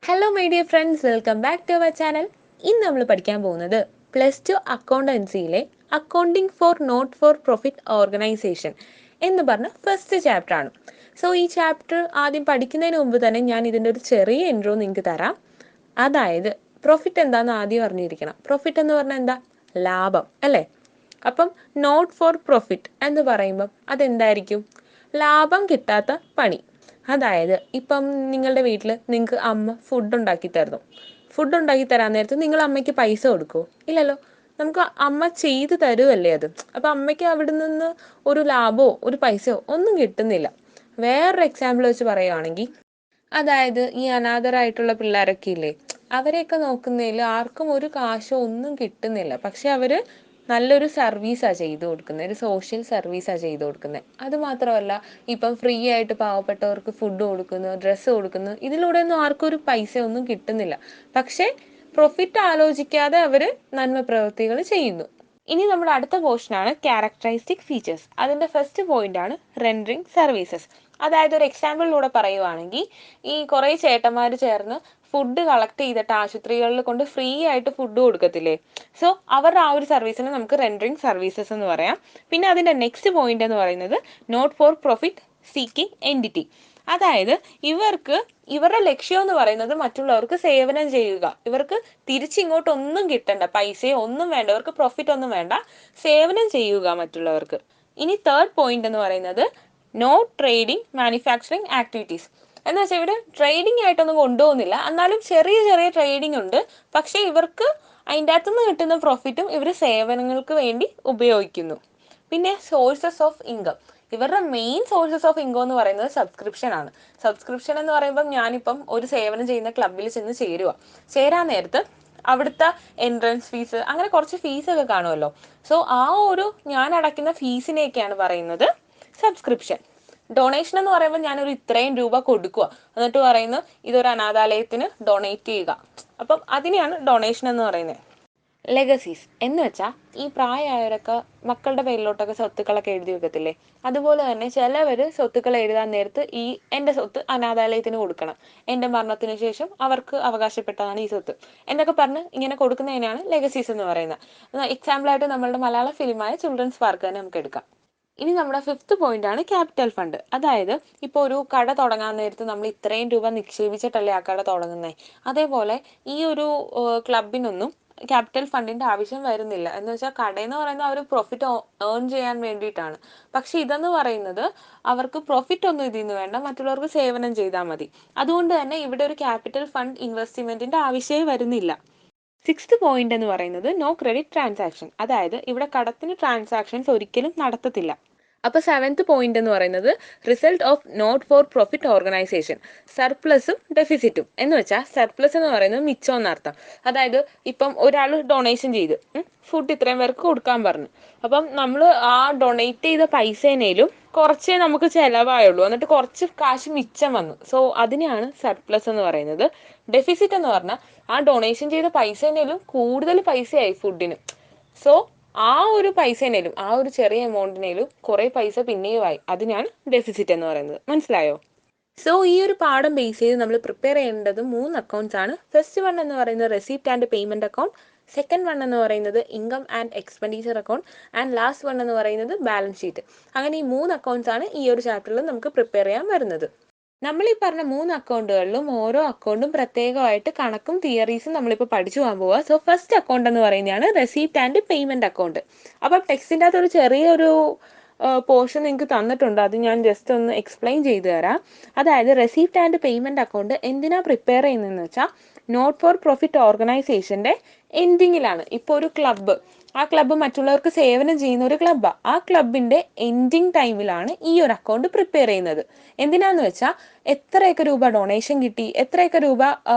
Hello my dear friends, welcome back to our channel. ഇന്ന് നമ്മൾ പഠിക്കാൻ പോകുന്നത് +2 അക്കൗണ്ടൻസിയിലെ accounting for not for profit organisation എന്ന് പറഞ്ഞ ഫസ്റ്റ് ചാപ്റ്റർ ആണ്. സോ ഈ ചാപ്റ്റർ ആദ്യം പഠിക്കുന്നതിന് മുമ്പ് തന്നെ ഞാൻ ഇതിൻ്റെ ഒരു ചെറിയ ഇൻട്രോ നിങ്ങൾക്ക് തരാം. അതായത് പ്രോഫിറ്റ് എന്താണെന്ന് ആദ്യം അറിഞ്ഞിരിക്കണം. പ്രോഫിറ്റ് എന്ന് പറഞ്ഞാൽ എന്താ? ലാഭം അല്ലേ? അപ്പം നോട്ട് ഫോർ പ്രോഫിറ്റ് എന്ന് പറയുമ്പം അതെന്തായിരിക്കും? ലാഭം കിട്ടാത്ത പണി. അതായത് ഇപ്പം നിങ്ങളുടെ വീട്ടിൽ നിങ്ങൾക്ക് അമ്മ ഫുഡ് ഉണ്ടാക്കി തരാൻ നേരത്ത് നിങ്ങൾ അമ്മയ്ക്ക് പൈസ കൊടുക്കുമോ? ഇല്ലല്ലോ. നമുക്ക് അമ്മ ചെയ്ത് തരുമല്ലേ അത്. അപ്പം അമ്മയ്ക്ക് അവിടെ നിന്ന് ഒരു ലാഭമോ ഒരു പൈസയോ ഒന്നും കിട്ടുന്നില്ല. വേറൊരു എക്സാമ്പിൾ വെച്ച് പറയുകയാണെങ്കിൽ, അതായത് ഈ അനാഥരായിട്ടുള്ള പിള്ളേരൊക്കെ ഇല്ലേ, അവരെയൊക്കെ നോക്കുന്നതിൽ ആർക്കും ഒരു കാശോ ഒന്നും കിട്ടുന്നില്ല. പക്ഷെ അവർ നല്ലൊരു സർവീസാണ് ചെയ്തു കൊടുക്കുന്നത്, ഒരു സോഷ്യൽ സർവീസാണ് ചെയ്തു കൊടുക്കുന്നത്. അതുമാത്രമല്ല, ഇപ്പം ഫ്രീ ആയിട്ട് പാവപ്പെട്ടവർക്ക് ഫുഡ് കൊടുക്കുന്നു, ഡ്രസ്സ് കൊടുക്കുന്നു. ഇതിലൂടെയൊന്നും ആർക്കും ഒരു പൈസ ഒന്നും കിട്ടുന്നില്ല. പക്ഷേ പ്രോഫിറ്റ് ആലോചിക്കാതെ അവർ നന്മ പ്രവൃത്തികൾ ചെയ്യുന്നു. ഇനി നമ്മുടെ അടുത്ത പോർഷനാണ് ക്യാരക്ടറിസ്റ്റിക് ഫീച്ചേഴ്സ്. അതിൻ്റെ ഫസ്റ്റ് പോയിന്റ് ആണ് റെൻഡറിങ് സർവീസസ്. അതായത് ഒരു എക്സാമ്പിളിലൂടെ പറയുവാണെങ്കിൽ, ഈ കുറേ ചേട്ടന്മാർ ചേർന്ന് ഫുഡ് കളക്ട് ചെയ്തിട്ട് ആശുപത്രികളിൽ കൊണ്ട് ഫ്രീ ആയിട്ട് ഫുഡ് കൊടുക്കത്തില്ലേ? സോ അവരുടെ ആ ഒരു സർവീസിനെ നമുക്ക് റെൻഡറിങ് സർവീസസ് എന്ന് പറയാം. പിന്നെ അതിൻ്റെ നെക്സ്റ്റ് പോയിന്റ് എന്ന് പറയുന്നത് not for profit seeking entity. അതായത് ഇവരുടെ ലക്ഷ്യം എന്ന് പറയുന്നത് മറ്റുള്ളവർക്ക് സേവനം ചെയ്യുക. ഇവർക്ക് തിരിച്ചിങ്ങോട്ടൊന്നും കിട്ടണ്ട, പൈസയോ ഒന്നും വേണ്ട, ഇവർക്ക് പ്രോഫിറ്റ് ഒന്നും വേണ്ട, സേവനം ചെയ്യുക മറ്റുള്ളവർക്ക്. ഇനി തേർഡ് പോയിന്റ് എന്ന് പറയുന്നത് നോ ട്രേഡിംഗ് മാനുഫാക്ചറിങ് ആക്ടിവിറ്റീസ്. എന്ന് വെച്ചാൽ ഇവർ ട്രേഡിംഗ് ആയിട്ടൊന്നും കൊണ്ടുപോകുന്നില്ല, എന്നാലും ചെറിയ ചെറിയ ട്രേഡിംഗ് ഉണ്ട്. പക്ഷേ ഇവർക്ക് അതിൻ്റെ അകത്തുനിന്ന് കിട്ടുന്ന പ്രോഫിറ്റും ഇവർ സേവനങ്ങൾക്ക് വേണ്ടി ഉപയോഗിക്കുന്നു. പിന്നെ സോഴ്സസ് ഓഫ് ഇൻകം. ഇവരുടെ മെയിൻ സോഴ്സസ് ഓഫ് ഇൻകം എന്ന് പറയുന്നത് സബ്സ്ക്രിപ്ഷൻ ആണ്. സബ്സ്ക്രിപ്ഷൻ എന്ന് പറയുമ്പം ഞാനിപ്പം ഒരു സേവനം ചെയ്യുന്ന ക്ലബ്ബിൽ ചെന്ന് ചേരാൻ നേരത്ത് അവിടുത്തെ എൻട്രൻസ് ഫീസ്, അങ്ങനെ കുറച്ച് ഫീസൊക്കെ കാണുമല്ലോ. സോ ആ ഒരു ഞാൻ അടയ്ക്കുന്ന ഫീസിനെയൊക്കെയാണ് പറയുന്നത് സബ്സ്ക്രിപ്ഷൻ. ഡൊണേഷൻ എന്ന് പറയുമ്പോൾ ഞാനൊരു ഇത്രയും രൂപ കൊടുക്കുക, എന്നിട്ട് പറയുന്നു ഇതൊരു അനാഥാലയത്തിന് ഡൊണേറ്റ് ചെയ്യുക. അപ്പം അതിനെയാണ് ഡൊണേഷൻ എന്ന് പറയുന്നത്. ലെഗസീസ് എന്ന് വെച്ചാൽ ഈ പ്രായമായവരൊക്കെ മക്കളുടെ പേരിലോട്ടൊക്കെ സ്വത്തുക്കളൊക്കെ എഴുതി വെക്കത്തില്ലേ? അതുപോലെ തന്നെ ചിലവർ സ്വത്തുക്കൾ എഴുതാൻ നേരത്ത് എൻ്റെ സ്വത്ത് അനാഥാലയത്തിന് കൊടുക്കണം, എൻ്റെ മരണത്തിന് ശേഷം അവർക്ക് അവകാശപ്പെട്ടതാണ് ഈ സ്വത്ത് എന്നൊക്കെ പറഞ്ഞ് ഇങ്ങനെ കൊടുക്കുന്നതിനാണ് ലെഗസീസ് എന്ന് പറയുന്നത്. എക്സാമ്പിളായിട്ട് നമ്മളുടെ മലയാള ഫിലിമായ ചിൽഡ്രൻസ് പാർക്ക് തന്നെ നമുക്ക് എടുക്കാം. ഇനി നമ്മുടെ ഫിഫ്ത്ത് പോയിന്റ് ആണ് ക്യാപിറ്റൽ ഫണ്ട്. അതായത് ഇപ്പോൾ ഒരു കട തുടങ്ങാൻ നേരത്ത് നമ്മൾ ഇത്രയും രൂപ നിക്ഷേപിച്ചിട്ടല്ലേ ആ കട തുടങ്ങുന്നത്. അതേപോലെ ഈ ഒരു ക്ലബിനൊന്നും ക്യാപിറ്റൽ ഫണ്ടിന്റെ ആവശ്യം വരുന്നില്ല. എന്ന് വെച്ചാൽ കടയെന്ന് പറയുന്നത് അവർ പ്രോഫിറ്റ് ഏൺ ചെയ്യാൻ വേണ്ടിയിട്ടാണ്. പക്ഷെ ഇതെന്ന് പറയുന്നത് അവർക്ക് പ്രോഫിറ്റ് ഒന്നും ഇതിൽ നിന്ന് വേണ്ട, മറ്റുള്ളവർക്ക് സേവനം ചെയ്താൽ മതി. അതുകൊണ്ട് തന്നെ ഇവിടെ ഒരു ക്യാപിറ്റൽ ഫണ്ട് ഇൻവെസ്റ്റ്മെന്റിന്റെ ആവശ്യമേ വരുന്നില്ല. സിക്സ്ത് പോയിന്റ് എന്ന് പറയുന്നത് നോ ക്രെഡിറ്റ് ട്രാൻസാക്ഷൻ. അതായത് ഇവിടെ കടത്തിന് ട്രാൻസാക്ഷൻസ് ഒരിക്കലും നടത്തത്തില്ല. അപ്പോൾ സെവൻത്ത് പോയിന്റ് എന്ന് പറയുന്നത് result of not for profit organisation, സർപ്ലസും ഡെഫിസിറ്റും. എന്ന് വെച്ചാൽ സർപ്ലസ് എന്ന് പറയുന്നത് മിച്ചം എന്നർത്ഥം. അതായത് ഇപ്പം ഒരാൾ ഡൊണേഷൻ ചെയ്ത് ഫുഡ് ഇത്രയും പേർക്ക് കൊടുക്കാൻ പറഞ്ഞു. അപ്പം നമ്മൾ ആ ഡൊണേറ്റ് ചെയ്ത പൈസേനേലും കുറച്ചേ നമുക്ക് ചിലവായുള്ളൂ, എന്നിട്ട് കുറച്ച് കാശ് മിച്ചം വന്നു. സോ അതിനെയാണ് സർപ്ലസ് എന്ന് പറയുന്നത്. ഡെഫിസിറ്റ് എന്ന് പറഞ്ഞാൽ ആ ഡൊണേഷൻ ചെയ്ത പൈസേനേലും കൂടുതൽ പൈസയായി ഫുഡിന്. സോ ആ ഒരു പൈസേനേലും ആ ഒരു ചെറിയ എമൗണ്ടിനേലും കുറേ പൈസ പിന്നെയുമായി. അതിനാണ് ഡെഫിസിറ്റ് എന്ന് പറയുന്നത്. മനസ്സിലായോ? സോ ഈ ഒരു പാഠം ബേസ് ചെയ്ത് നമ്മൾ പ്രിപ്പയർ ചെയ്യേണ്ടത് 3 അക്കൗണ്ട്സ് ആണ്. ഫസ്റ്റ് വൺ എന്ന് പറയുന്നത് receipt and payment account, second one എന്ന് പറയുന്നത് income and expenditure account, and last one എന്ന് പറയുന്നത് ബാലൻസ് ഷീറ്റ്. അങ്ങനെ ഈ 3 അക്കൗണ്ട്സ് ആണ് ഈ ഒരു ചാപ്റ്ററിൽ നമുക്ക് പ്രിപ്പയർ ചെയ്യാൻ വരുന്നത്. നമ്മൾ ഈ പറഞ്ഞ 3 അക്കൗണ്ടുകളിലും ഓരോ അക്കൗണ്ടും പ്രത്യേകമായിട്ട് കണക്കും തിയറീസും നമ്മളിപ്പോൾ പഠിച്ചു പോകാൻ പോവുക. സോ ഫസ്റ്റ് അക്കൗണ്ട് എന്ന് പറയുന്നതാണ് റെസിപ്റ്റ് ആൻഡ് പേയ്മെന്റ് അക്കൗണ്ട്. അപ്പം ടെക്സ്റ്റിൻ്റെ അകത്ത് ഒരു ചെറിയൊരു പോർഷൻ നിങ്ങൾക്ക് തന്നിട്ടുണ്ട്, അത് ഞാൻ ജസ്റ്റ് ഒന്ന് എക്സ്പ്ലെയിൻ ചെയ്തു തരാം. അതായത് റെസിപ്റ്റ് ആൻഡ് പേയ്മെന്റ് അക്കൗണ്ട് എന്തിനാ പ്രിപ്പയർ ചെയ്യുന്നതെന്ന് വെച്ചാൽ നോട്ട് ഫോർ പ്രോഫിറ്റ് ഓർഗനൈസേഷൻ്റെ എൻഡിങ്ങിലാണ്. ഇപ്പോൾ ഒരു ക്ലബ്ബ്, ആ ക്ലബ്ബ് മറ്റുള്ളവർക്ക് സേവനം ചെയ്യുന്ന ഒരു ക്ലബ്ബാണ്. ആ ക്ലബിൻ്റെ എൻഡിങ് ടൈമിലാണ് ഈ ഒരു അക്കൗണ്ട് പ്രിപ്പയർ ചെയ്യുന്നത്. എന്തിനാന്ന് വെച്ചാൽ എത്രയൊക്കെ രൂപ ഡൊണേഷൻ കിട്ടി, എത്രയൊക്കെ രൂപ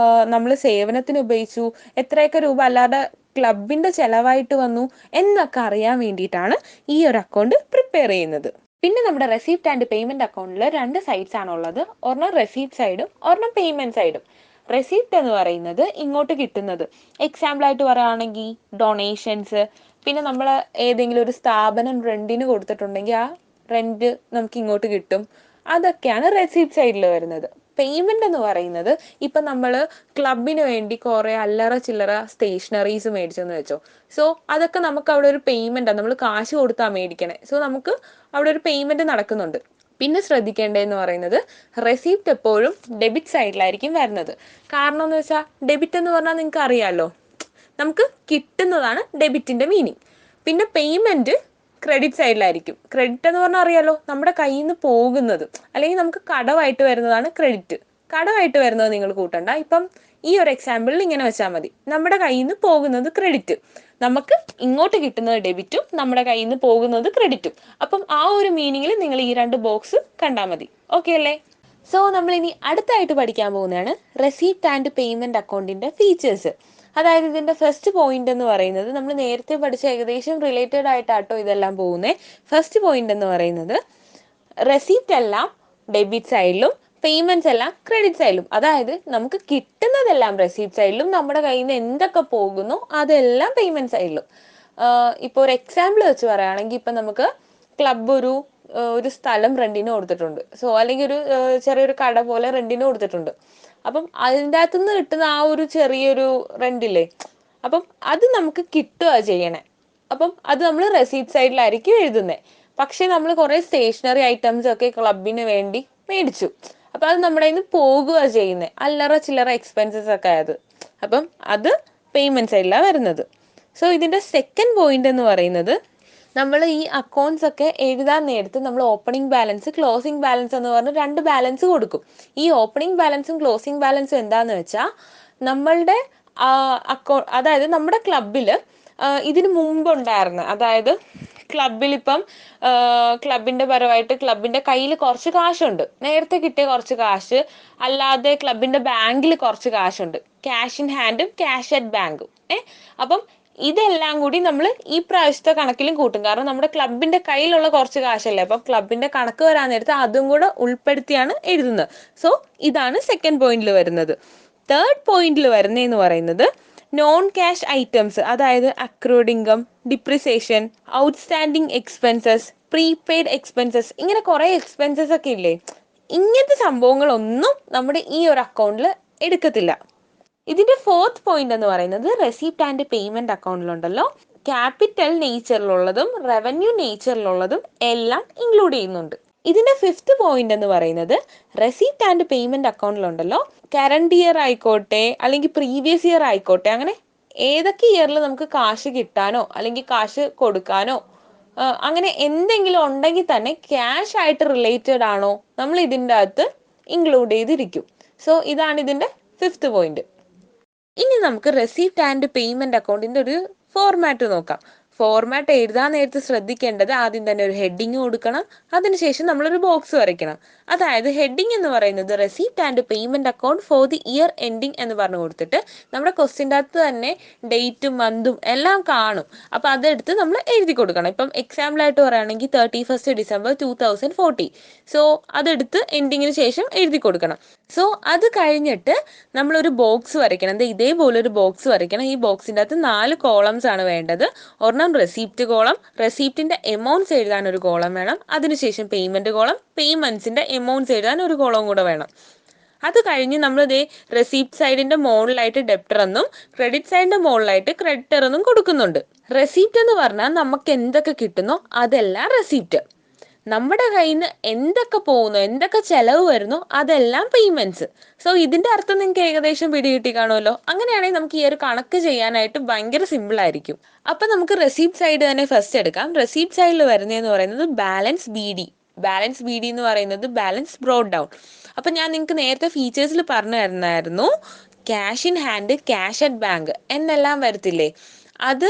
നമ്മൾ സേവനത്തിന് ഉപയോഗിച്ചു, എത്രയൊക്കെ രൂപ അല്ലാതെ ക്ലബിൻ്റെ ചിലവായിട്ട് വന്നു എന്നൊക്കെ അറിയാൻ വേണ്ടിയിട്ടാണ് ഈ ഒരു അക്കൗണ്ട് പ്രിപ്പയർ ചെയ്യുന്നത്. പിന്നെ നമ്മുടെ റെസിപ്റ്റ് ആൻഡ് പേയ്മെന്റ് അക്കൗണ്ടിൽ 2 സൈഡ്സ് ആണുള്ളത്. ഒരെണ്ണം റെസിപ്റ്റ് സൈഡും ഒരെണ്ണം പേയ്മെന്റ് സൈഡും. റെസിപ്റ്റ് എന്ന് പറയുന്നത് ഇങ്ങോട്ട് കിട്ടുന്നത്. എക്സാമ്പിളായിട്ട് പറയുകയാണെങ്കിൽ ഡൊണേഷൻസ്, പിന്നെ നമ്മൾ ഏതെങ്കിലും ഒരു സ്ഥാപനം റെന്റിന് കൊടുത്തിട്ടുണ്ടെങ്കിൽ ആ റെന്റ് നമുക്ക് ഇങ്ങോട്ട് കിട്ടും. അതൊക്കെയാണ് റെസിപ്റ്റ് സൈഡിൽ വരുന്നത്. പേയ്മെന്റ് എന്ന് പറയുന്നത് ഇപ്പൊ നമ്മൾ ക്ലബിന് വേണ്ടി കുറെ അല്ലറ ചില്ലറ സ്റ്റേഷനറീസ് മേടിച്ചെന്ന് വെച്ചോ. സോ അതൊക്കെ നമുക്ക് അവിടെ ഒരു പേയ്മെന്റ്, നമ്മൾ കാശ് കൊടുത്താ മേടിക്കണേ. സോ നമുക്ക് അവിടെ ഒരു പേയ്മെന്റ് നടക്കുന്നുണ്ട്. പിന്നെ ശ്രദ്ധിക്കേണ്ടതെന്ന് പറയുന്നത് റെസിപ്റ്റ് എപ്പോഴും ഡെബിറ്റ് സൈഡിലായിരിക്കും വരുന്നത്. കാരണം എന്ന് വെച്ചാൽ ഡെബിറ്റ് എന്ന് പറഞ്ഞാൽ നിങ്ങൾക്ക് അറിയാമല്ലോ, നമുക്ക് കിട്ടുന്നതാണ് ഡെബിറ്റിന്റെ മീനിങ്. പിന്നെ പേയ്മെന്റ് ക്രെഡിറ്റ് സൈഡിലായിരിക്കും. ക്രെഡിറ്റ് എന്ന് പറഞ്ഞാൽ അറിയാലോ, നമ്മുടെ കയ്യിൽ നിന്ന് പോകുന്നത്, അല്ലെങ്കിൽ നമുക്ക് കടമായിട്ട് വരുന്നതാണ് ക്രെഡിറ്റ്. കടമായിട്ട് വരുന്നത് നിങ്ങൾ കൂട്ടണ്ട. ഇപ്പം ഈ ഒരു എക്സാമ്പിളിൽ ഇങ്ങനെ വെച്ചാൽ മതി, നമ്മുടെ കയ്യിൽ നിന്ന് പോകുന്നത് ക്രെഡിറ്റ്, നമുക്ക് ഇങ്ങോട്ട് കിട്ടുന്നത് ഡെബിറ്റും നമ്മുടെ കയ്യിൽ നിന്ന് പോകുന്നത് ക്രെഡിറ്റും. അപ്പം ആ ഒരു മീനിങ്ങിൽ നിങ്ങൾ ഈ 2 ബോക്സ് കണ്ടാൽ മതി. ഓക്കെ അല്ലേ? സോ നമ്മൾ ഇനി അടുത്തായിട്ട് പഠിക്കാൻ പോകുന്നതാണ് റെസിപ്റ്റ് ആൻഡ് പേയ്മെന്റ് അക്കൗണ്ടിന്റെ ഫീച്ചേഴ്സ്. അതായത് ഇതിന്റെ ഫസ്റ്റ് പോയിന്റ് എന്ന് പറയുന്നത് നമ്മൾ നേരത്തെ പഠിച്ച ഏകദേശം റിലേറ്റഡ് ആയിട്ടാട്ടോ ഇതെല്ലാം പോകുന്നത്. ഫസ്റ്റ് പോയിന്റ് എന്ന് പറയുന്നത് റെസിപ്റ്റ് എല്ലാം ഡെബിറ്റ് സൈഡിലും പേയ്മെന്റ്സ് എല്ലാം ക്രെഡിറ്റ് സൈഡിലും. അതായത് നമുക്ക് കിട്ടുന്നതെല്ലാം റെസിപ്റ്റ് സൈഡിലും, നമ്മുടെ കയ്യിൽ നിന്ന് എന്തൊക്കെ പോകുന്നു അതെല്ലാം പേയ്മെന്റ് സൈഡിലും. ഇപ്പോൾ ഒരു എക്സാമ്പിൾ വെച്ച് പറയുകയാണെങ്കിൽ ഇപ്പം നമുക്ക് ക്ലബ് ഒരു സ്ഥലം റെന്റിന് കൊടുത്തിട്ടുണ്ട്. സോ അല്ലെങ്കിൽ ഒരു ചെറിയൊരു കട പോലെ റെന്റിന് കൊടുത്തിട്ടുണ്ട്. അപ്പം അതിൻ്റെ അകത്തുനിന്ന് കിട്ടുന്ന ആ ഒരു ചെറിയൊരു റെന്റില്ലേ, അപ്പം അത് നമുക്ക് കിട്ടുക ചെയ്യണേ. അപ്പം അത് നമ്മൾ റെസീപ്റ്റ് സൈഡിലായിരിക്കും എഴുതുന്നത്. പക്ഷെ നമ്മൾ കുറെ സ്റ്റേഷനറി ഐറ്റംസ് ഒക്കെ ക്ലബിന് വേണ്ടി മേടിച്ചു, അപ്പൊ അത് നമ്മുടെ കയ്യിൽ നിന്ന് പോകുക ചെയ്യുന്നത്, അല്ലറ ചില്ലറ എക്സ്പെൻസസ് ഒക്കെ ആയത്. അപ്പം അത് പേയ്മെന്റ് സൈഡിലാണ് വരുന്നത്. സോ ഇതിന്റെ സെക്കൻഡ് പോയിന്റ് എന്ന് പറയുന്നത് നമ്മൾ ഈ അക്കൗണ്ട്സ് ഒക്കെ എഴുതാൻ നേരത്ത് നമ്മൾ ഓപ്പണിംഗ് ബാലൻസ്, ക്ലോസിംഗ് ബാലൻസ് എന്ന് പറഞ്ഞ് 2 ബാലൻസ് കൊടുക്കും. ഈ ഓപ്പണിംഗ് ബാലൻസും ക്ലോസിംഗ് ബാലൻസും എന്താന്ന് വെച്ചാൽ നമ്മളുടെ അതായത് നമ്മുടെ ക്ലബിൽ ഇതിന് മുമ്പുണ്ടായിരുന്ന, അതായത് ക്ലബിൽ ഇപ്പം ക്ലബിന്റെ പരമായിട്ട് ക്ലബിന്റെ കയ്യിൽ കുറച്ച് കാശുണ്ട്, നേരത്തെ കിട്ടിയ കുറച്ച് കാശ്, അല്ലാതെ ക്ലബിന്റെ ബാങ്കിൽ കുറച്ച് കാശുണ്ട്, ക്യാഷ് ഇൻ ഹാൻഡും ക്യാഷ് അറ്റ് ബാങ്കും. അപ്പം ഇതെല്ലാം കൂടി നമ്മൾ ഈ പ്രാവശ്യത്തെ കണക്കിലും കൂട്ടും. കാരണം നമ്മുടെ ക്ലബിന്റെ കയ്യിലുള്ള കുറച്ച് കാശല്ലേ, അപ്പം ക്ലബിന്റെ കണക്ക് വരാൻ നേരത്ത് അതും കൂടെ ഉൾപ്പെടുത്തിയാണ് എഴുതുന്നത്. സോ ഇതാണ് സെക്കൻഡ് പോയിന്റിൽ വരുന്നത്. തേർഡ് പോയിന്റിൽ വരുന്നതെന്ന് പറയുന്നത് നോൺ ക്യാഷ് ഐറ്റംസ്, അതായത് accrued income, depreciation, outstanding expenses, prepaid expenses, ഇങ്ങനെ കുറെ എക്സ്പെൻസസ് ഒക്കെ ഇല്ലേ, ഇങ്ങനത്തെ സംഭവങ്ങളൊന്നും നമ്മുടെ ഈ ഒരു അക്കൗണ്ടിൽ എടുക്കത്തില്ല. ഇതിന്റെ ഫോർത്ത് പോയിന്റ് എന്ന് പറയുന്നത് റെസിപ്റ്റ് ആൻഡ് പേയ്മെന്റ് അക്കൗണ്ടിലുണ്ടല്ലോ, ക്യാപിറ്റൽ നേച്ചറിലുള്ളതും റവന്യൂ നേച്ചറിലുള്ളതും എല്ലാം ഇൻക്ലൂഡ് ചെയ്യുന്നുണ്ട്. ഇതിന്റെ ഫിഫ്ത്ത് പോയിന്റ് എന്ന് പറയുന്നത് റെസിപ്റ്റ് ആൻഡ് പേയ്മെന്റ് അക്കൗണ്ടിലുണ്ടല്ലോ, കറണ്ട് ഇയർ ആയിക്കോട്ടെ അല്ലെങ്കിൽ പ്രീവിയസ് ഇയർ ആയിക്കോട്ടെ, അങ്ങനെ ഏതൊക്കെ ഇയറിൽ നമുക്ക് കാശ് കിട്ടാനോ അല്ലെങ്കിൽ കാശ് കൊടുക്കാനോ അങ്ങനെ എന്തെങ്കിലും ഉണ്ടെങ്കിൽ തന്നെ ക്യാഷ് ആയിട്ട് റിലേറ്റഡ് ആണോ നമ്മൾ ഇതിൻ്റെ അകത്ത് ഇൻക്ലൂഡ് ചെയ്തിരിക്കും. സോ ഇതാണ് ഇതിന്റെ ഫിഫ്ത്ത് പോയിന്റ്. ഇനി നമുക്ക് റെസിപ്റ്റ് ആൻഡ് പേയ്മെന്റ് അക്കൗണ്ടിന്റെ ഒരു ഫോർമാറ്റ് നോക്കാം. ഫോർമാറ്റ് എഴുതാൻ നേരത്ത് ശ്രദ്ധിക്കേണ്ടത് ആദ്യം തന്നെ ഒരു ഹെഡിങ് കൊടുക്കണം, അതിനുശേഷം നമ്മളൊരു ബോക്സ് വരയ്ക്കണം. അതായത് ഹെഡിങ് എന്ന് പറയുന്നത് receipt and payment account for the year ending എന്ന് പറഞ്ഞു കൊടുത്തിട്ട് നമ്മുടെ ക്വസ്റ്റ്യൻ്റെ അകത്ത് തന്നെ ഡേറ്റും മന്തും എല്ലാം കാണും. അപ്പോൾ അതെടുത്ത് നമ്മൾ എഴുതി കൊടുക്കണം. ഇപ്പം എക്സാമ്പിൾ ആയിട്ട് പറയുകയാണെങ്കിൽ 31st December 2040. സോ അതെടുത്ത് എൻഡിങ്ങിന് ശേഷം എഴുതി കൊടുക്കണം. സോ അത് കഴിഞ്ഞിട്ട് നമ്മളൊരു ബോക്സ് വരയ്ക്കണം. ഇതേപോലെ ഒരു ബോക്സ് വരയ്ക്കണം. ഈ ബോക്സിൻ്റെ അകത്ത് 4 കോളംസ് ആണ് വേണ്ടത്. ഒരെണ്ണം റെസിപ്റ്റ് കോളം, റെസിപ്റ്റിന്റെ എമൗണ്ട്സ് എഴുതാൻ ഒരു കോളം വേണം, അതിനുശേഷം പേയ്മെന്റ് കോളം, പേയ്മെന്റ്സിന്റെ എമൗണ്ട്സ് എഴുതാൻ ഒരു കോളം കൂടെ വേണം. അത് കഴിഞ്ഞ് നമ്മൾ റെസിപ്റ്റ് സൈഡിന്റെ മുകളിലായിട്ട് ഡെപ്റ്റർ എന്നും ക്രെഡിറ്റ് സൈഡിന്റെ മുകളിലായിട്ട് ക്രെഡിറ്റർ എന്നും കൊടുക്കുന്നുണ്ട്. റെസിപ്റ്റ് എന്ന് പറഞ്ഞാൽ നമുക്ക് എന്തൊക്കെ കിട്ടുന്നോ അതെല്ലാം റെസിപ്റ്റ്, നമ്മുടെ കയ്യിൽ നിന്ന് എന്തൊക്കെ പോകുന്നു, എന്തൊക്കെ ചെലവ് വരുന്നു അതെല്ലാം പേയ്മെന്റ്സ്. സോ ഇതിന്റെ അർത്ഥം നിങ്ങൾക്ക് ഏകദേശം പിടികിട്ടി കാണുമല്ലോ. അങ്ങനെയാണെങ്കിൽ നമുക്ക് ഈ ഒരു കണക്ക് ചെയ്യാനായിട്ട് ഭയങ്കര സിമ്പിൾ ആയിരിക്കും. അപ്പൊ നമുക്ക് റെസിപ്റ്റ് സൈഡ് തന്നെ ഫസ്റ്റ് എടുക്കാം. റെസിപ്റ്റ് സൈഡിൽ വരുന്നതെന്ന് പറയുന്നത് balance B D. Balance B D എന്ന് പറയുന്നത് ബാലൻസ് ബ്രോഡ് ഡൗൺ. അപ്പൊ ഞാൻ നിങ്ങൾക്ക് നേരത്തെ ഫീച്ചേഴ്സിൽ പറഞ്ഞു തരുന്നായിരുന്നു, cash in hand, cash at bank എന്നെല്ലാം വരത്തില്ലേ. അത്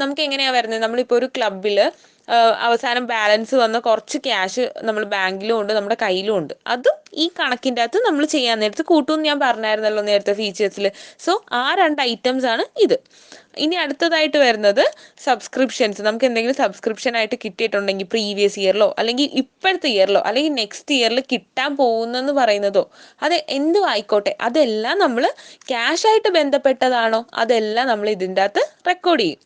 നമുക്ക് എങ്ങനെയാ വരുന്നത്, നമ്മളിപ്പോൾ ഒരു ക്ലബില് അവസാനം ബാലൻസ് വന്ന കുറച്ച് ക്യാഷ് നമ്മൾ ബാങ്കിലും ഉണ്ട് നമ്മുടെ കയ്യിലും ഉണ്ട്, അതും ഈ കണക്കിൻ്റെ അകത്ത് നമ്മൾ ചെയ്യാൻ നേരത്ത് കൂട്ടുമെന്ന് ഞാൻ പറഞ്ഞായിരുന്നല്ലോ നേരത്തെ ഫീച്ചേഴ്സിൽ. സോ ആ 2 ഐറ്റംസ് ആണ് ഇത്. ഇനി അടുത്തതായിട്ട് വരുന്നത് സബ്സ്ക്രിപ്ഷൻസ്. നമുക്ക് എന്തെങ്കിലും സബ്സ്ക്രിപ്ഷൻ ആയിട്ട് കിട്ടിയിട്ടുണ്ടെങ്കിൽ പ്രീവിയസ് ഇയറിലോ അല്ലെങ്കിൽ ഇപ്പോഴത്തെ ഇയറിലോ അല്ലെങ്കിൽ നെക്സ്റ്റ് ഇയറിൽ കിട്ടാൻ പോകുന്നെന്ന് പറയുന്നതോ അത് എന്തും ആയിക്കോട്ടെ, അതെല്ലാം നമ്മൾ ക്യാഷ് ആയിട്ട് ബന്ധപ്പെട്ടതാണോ അതെല്ലാം നമ്മൾ ഇതിൻ്റെ അകത്ത് റെക്കോർഡ് ചെയ്യും.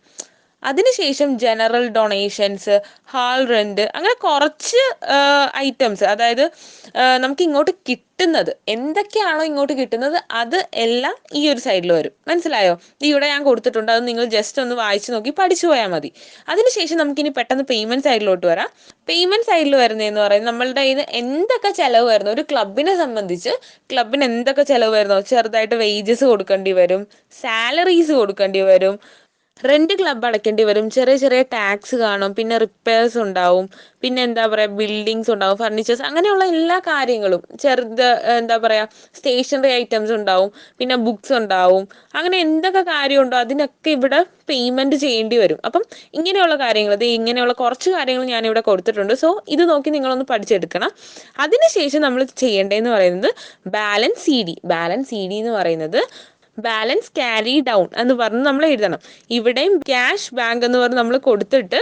അതിനുശേഷം ജനറൽ ഡൊണേഷൻസ്, ഹാൾ റെന്റ്, അങ്ങനെ കുറച്ച് ഐറ്റംസ്, അതായത് നമുക്ക് ഇങ്ങോട്ട് കിട്ടുന്നത് എന്തൊക്കെയാണോ ഇങ്ങോട്ട് കിട്ടുന്നത് അത് എല്ലാം ഈ ഒരു സൈഡിൽ വരും. മനസ്സിലായോ? ഇവിടെ ഞാൻ കൊടുത്തിട്ടുണ്ട്, അത് നിങ്ങൾ ജസ്റ്റ് ഒന്ന് വായിച്ചു നോക്കി പഠിച്ചു പോയാൽ മതി. അതിനുശേഷം നമുക്കിനി പെട്ടെന്ന് പേയ്മെന്റ് സൈഡിലോട്ട് വരാം. പേയ്മെന്റ് സൈഡിൽ വരുന്നതെന്ന് പറയുന്നത് നമ്മളുടെ കയ്യിൽ നിന്ന് എന്തൊക്കെ ചെലവ് വരുന്നു, ഒരു ക്ലബിനെ സംബന്ധിച്ച് ക്ലബിന് എന്തൊക്കെ ചെലവ് വരുന്നോ, ചെറുതായിട്ട് വേജസ് കൊടുക്കേണ്ടി വരും, സാലറീസ് കൊടുക്കേണ്ടി വരും, റെന്റ് ക്ലബ് അടയ്ക്കേണ്ടി വരും, ചെറിയ ചെറിയ ടാക്സ് കാണും, പിന്നെ റിപ്പയർസ് ഉണ്ടാവും, പിന്നെ എന്താ പറയുക ബിൽഡിങ്സ് ഉണ്ടാവും, ഫർണിച്ചേഴ്സ്, അങ്ങനെയുള്ള എല്ലാ കാര്യങ്ങളും, എന്താ പറയുക സ്റ്റേഷനറി ഐറ്റംസ് ഉണ്ടാവും, പിന്നെ ബുക്സ് ഉണ്ടാവും, അങ്ങനെ എന്തൊക്കെ കാര്യമുണ്ടോ അതിനൊക്കെ ഇവിടെ പേയ്മെന്റ് ചെയ്യേണ്ടി വരും. അപ്പം ഇങ്ങനെയുള്ള കാര്യങ്ങൾ, ഇങ്ങനെയുള്ള കുറച്ച് കാര്യങ്ങൾ ഞാനിവിടെ കൊടുത്തിട്ടുണ്ട്. സോ ഇത് നോക്കി നിങ്ങളൊന്ന് പഠിച്ചെടുക്കണം. അതിനുശേഷം നമ്മൾ ചെയ്യേണ്ടതെന്ന് പറയുന്നത് ബാലൻസ് സി ഡി എന്ന് പറയുന്നത് ബാലൻസ് ക്യാരി ഡൗൺ എന്ന് പറഞ്ഞ് നമ്മൾ എഴുതണം. ഇവിടെയും ക്യാഷ് ബാങ്ക് എന്ന് പറഞ്ഞ് നമ്മൾ കൊടുത്തിട്ട്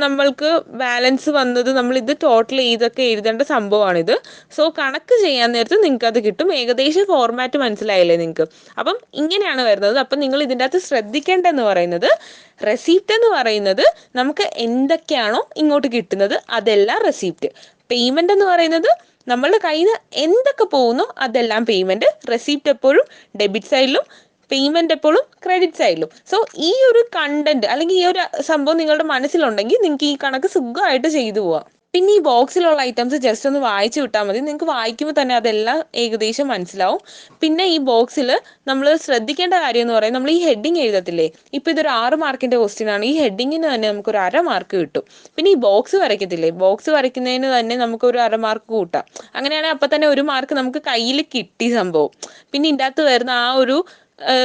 നമ്മൾക്ക് ബാലൻസ് വന്നത് നമ്മൾ ഇത് ടോട്ടൽ ചെയ്തൊക്കെ എഴുതേണ്ട സംഭവമാണിത്. സോ കണക്ക് ചെയ്യാൻ നേരത്ത് നിങ്ങൾക്ക് അത് കിട്ടും. ഏകദേശം ഫോർമാറ്റ് മനസ്സിലായില്ലേ നിങ്ങൾക്ക്? അപ്പം ഇങ്ങനെയാണ് വരുന്നത്. അപ്പം നിങ്ങൾ ഇതിൻ്റെ അകത്ത് ശ്രദ്ധിക്കേണ്ടതെന്ന് പറയുന്നത്, റെസീപ്റ്റ് എന്ന് പറയുന്നത് നമുക്ക് എന്തൊക്കെയാണോ ഇങ്ങോട്ട് കിട്ടുന്നത് അതെല്ലാം റെസീപ്റ്റ്. പേയ്മെന്റ് എന്ന് പറയുന്നത് നമ്മളുടെ കയ്യിൽ നിന്ന് എന്തൊക്കെ പോകുന്നോ അതെല്ലാം പേയ്മെന്റ്. റെസീപ്റ്റ് എപ്പോഴും ഡെബിറ്റ് സൈഡിലും, പേയ്മെന്റ് എപ്പോഴും ക്രെഡിറ്റ് സൈഡിലും. സോ ഈ ഒരു കണ്ടന്റ് അല്ലെങ്കിൽ ഈ ഒരു സംഭവം നിങ്ങളുടെ മനസ്സിലുണ്ടെങ്കിൽ നിങ്ങൾക്ക് ഈ കണക്ക് സുഖമായിട്ട് ചെയ്തു പോവാം. പിന്നെ ഈ ബോക്സിലുള്ള ഐറ്റംസ് ജസ്റ്റ് ഒന്ന് വായിച്ചു വിട്ടാൽ മതി. നിങ്ങൾക്ക് വായിക്കുമ്പോൾ തന്നെ അതെല്ലാം ഏകദേശം മനസ്സിലാവും. പിന്നെ ഈ ബോക്സിൽ നമ്മൾ ശ്രദ്ധിക്കേണ്ട കാര്യം എന്ന് പറയുന്നത്, നമ്മൾ ഈ ഹെഡിങ് എഴുതത്തില്ലേ, ഇപ്പം ഇതൊരു 6 മാർക്കിൻ്റെ ക്വസ്റ്റ്യൻ ആണ്, ഈ ഹെഡിങ്ങിന് തന്നെ നമുക്കൊരു 1/2 മാർക്ക് കിട്ടും. പിന്നെ ഈ ബോക്സ് വരയ്ക്കത്തില്ലേ, ബോക്സ് വരയ്ക്കുന്നതിന് തന്നെ നമുക്കൊരു 1/2 മാർക്ക് കൂട്ടാം. അങ്ങനെയാണെങ്കിൽ അപ്പം തന്നെ 1 മാർക്ക് നമുക്ക് കയ്യിൽ കിട്ടി സംഭവം. പിന്നെ ഇതിൻ്റെ അകത്ത് വരുന്ന ആ ഒരു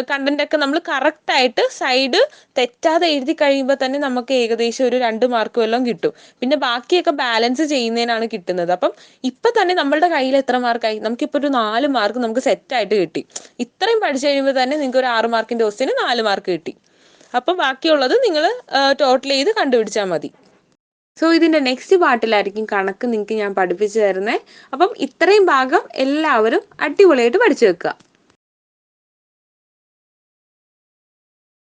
കണ്ടന്റ് ഒക്കെ നമ്മൾ കറക്റ്റായിട്ട് സൈഡ് തെറ്റാതെ എഴുതി കഴിയുമ്പോൾ തന്നെ നമുക്ക് ഏകദേശം ഒരു 2 മാർക്ക് വല്ലതും കിട്ടും. പിന്നെ ബാക്കിയൊക്കെ ബാലൻസ് ചെയ്യുന്നതിനാണ് കിട്ടുന്നത്. അപ്പം ഇപ്പം തന്നെ നമ്മളുടെ കയ്യിൽ എത്ര മാർക്കായി? നമുക്കിപ്പോൾ ഒരു 4 മാർക്ക് നമുക്ക് സെറ്റായിട്ട് കിട്ടി. ഇത്രയും പഠിച്ചു കഴിയുമ്പോൾ തന്നെ നിങ്ങൾക്ക് ഒരു 6 മാർക്കിൻ്റെ ക്വസ്റ്റ്യന് 4 മാർക്ക് കിട്ടി. അപ്പം ബാക്കിയുള്ളത് നിങ്ങൾ ടോട്ടൽ ചെയ്ത് കണ്ടുപിടിച്ചാൽ മതി. സോ ഇതിൻ്റെ നെക്സ്റ്റ് പാർട്ടിലായിരിക്കും കണക്ക് നിങ്ങൾക്ക് ഞാൻ പഠിപ്പിച്ചു തരുന്നത്. അപ്പം ഇത്രയും ഭാഗം എല്ലാവരും അടിപൊളിയായിട്ട് പഠിച്ചു വെക്കുക.